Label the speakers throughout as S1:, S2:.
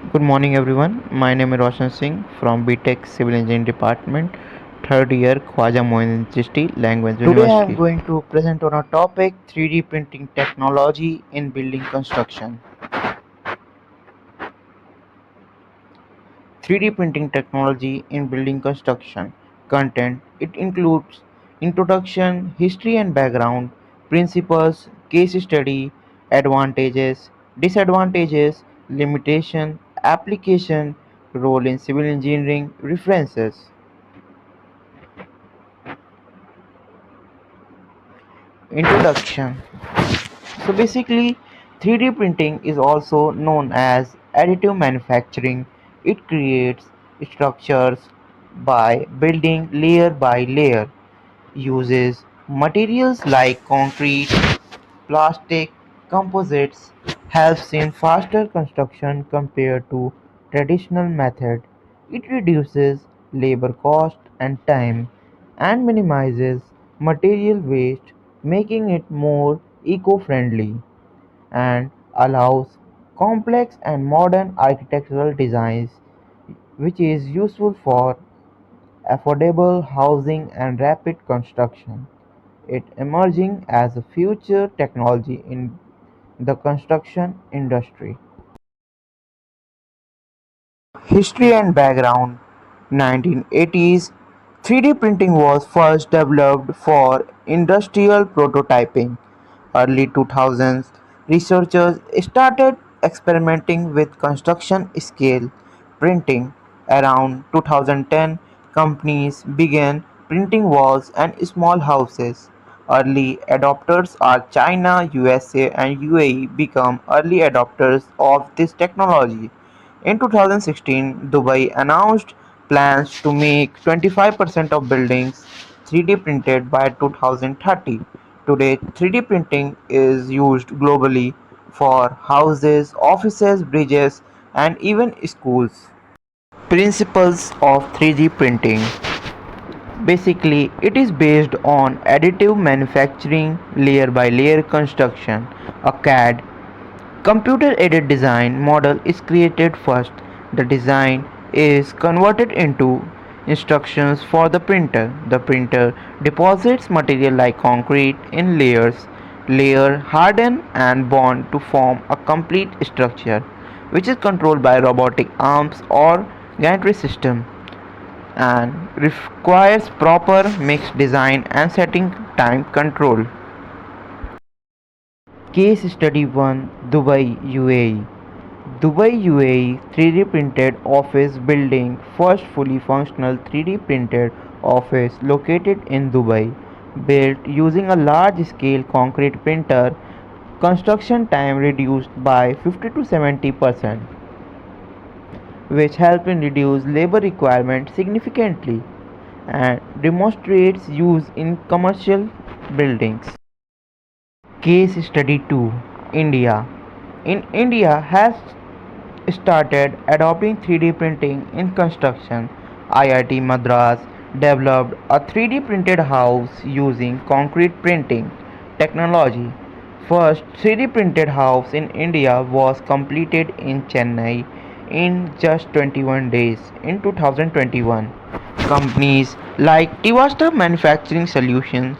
S1: Good morning, everyone. My name is Roshan Singh from BTech Civil Engineering Department, third year, Khwaja Moin Chisti Language
S2: Today I am
S1: University.
S2: going to present on a topic 3D printing technology in building construction. 3D printing technology in building construction. Content. It includes introduction, history and background, principles, case study, advantages, disadvantages, limitation, application, role in civil engineering, references. Introduction. So basically, 3D printing is also known as additive manufacturing. It creates structures by building layer by layer, uses materials like concrete, plastic, composites, helps in faster construction compared to traditional method. It reduces labor cost and time and minimizes material waste, making it more eco-friendly and allows complex and modern architectural designs, which is useful for affordable housing and rapid construction. It emerging as a future technology in the construction industry. History and background. 1980s, 3D printing was first developed for industrial prototyping. Early 2000s, researchers started experimenting with construction scale printing. Around 2010, companies began printing walls and small houses. Early adopters are China, USA, and UAE become early adopters of this technology. In 2016, Dubai announced plans to make 25% of buildings 3D printed by 2030. Today, 3D printing is used globally for houses, offices, bridges, and even schools. Principles of 3D printing. Basically, it is based on additive manufacturing, layer by layer construction. A CAD computer-aided design model is created first. The design is converted into instructions for the printer. The printer deposits material like concrete in layers, layer, harden and bond to form a complete structure, which is controlled by robotic arms or gantry system and requires proper mix design and setting time control. Case Study 1, Dubai, UAE. Dubai, UAE 3D printed office building, first fully functional 3D printed office located in Dubai, built using a large scale concrete printer. Construction time reduced by 50 to 70%, which helped in reduce labor requirements significantly and demonstrates use in commercial buildings. Case Study 2, India. In India has started adopting 3D printing in construction. IIT Madras developed a 3D printed house using concrete printing technology. First 3D printed house in India was completed in Chennai in just 21 days in 2021. Companies like Tivasta Manufacturing Solutions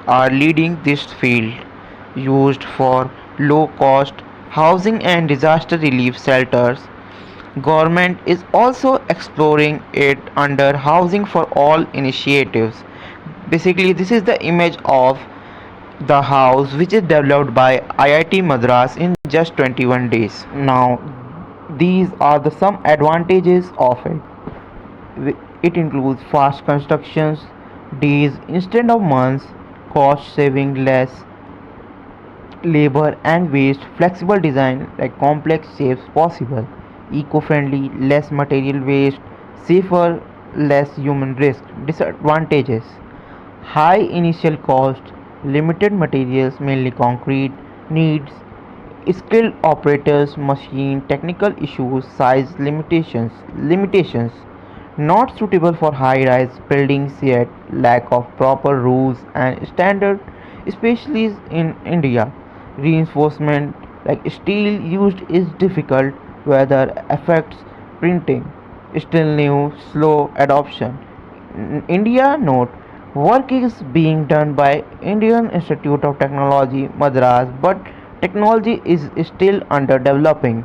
S2: are leading this field, used for low cost housing and disaster relief shelters. Government is also exploring it under Housing for All initiatives. Basically, this is the image of the house which is developed by IIT Madras in just 21 days. Now, these are the some advantages of it. It includes fast constructions, days instead of months, cost saving less labor and waste, flexible design like complex shapes possible, eco-friendly, less material waste, safer, less human risk. Disadvantages: high initial cost, limited materials mainly concrete, needs skilled operators, machine technical issues, size limitations, not suitable for high-rise buildings yet, lack of proper rules and standard, especially in India. Reinforcement like steel used is difficult, weather affects printing. Still new, slow adoption. India note work is being done by Indian Institute of Technology, Madras, but technology is still under developing.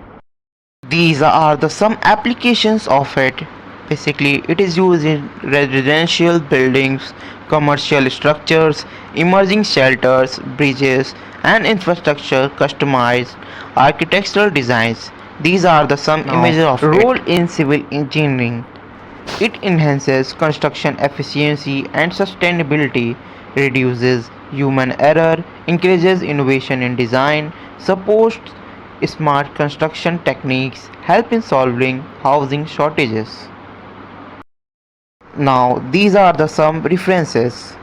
S2: These are the some applications of it. Basically, it is used in residential buildings, commercial structures, emerging shelters, bridges, and infrastructure customized architectural designs. These are the some
S1: Now,
S2: images of
S1: role
S2: it. In civil engineering, it enhances construction efficiency and sustainability, reduces human error, encourages innovation in design, supports smart construction techniques, help in solving housing shortages. Now, these are the some references.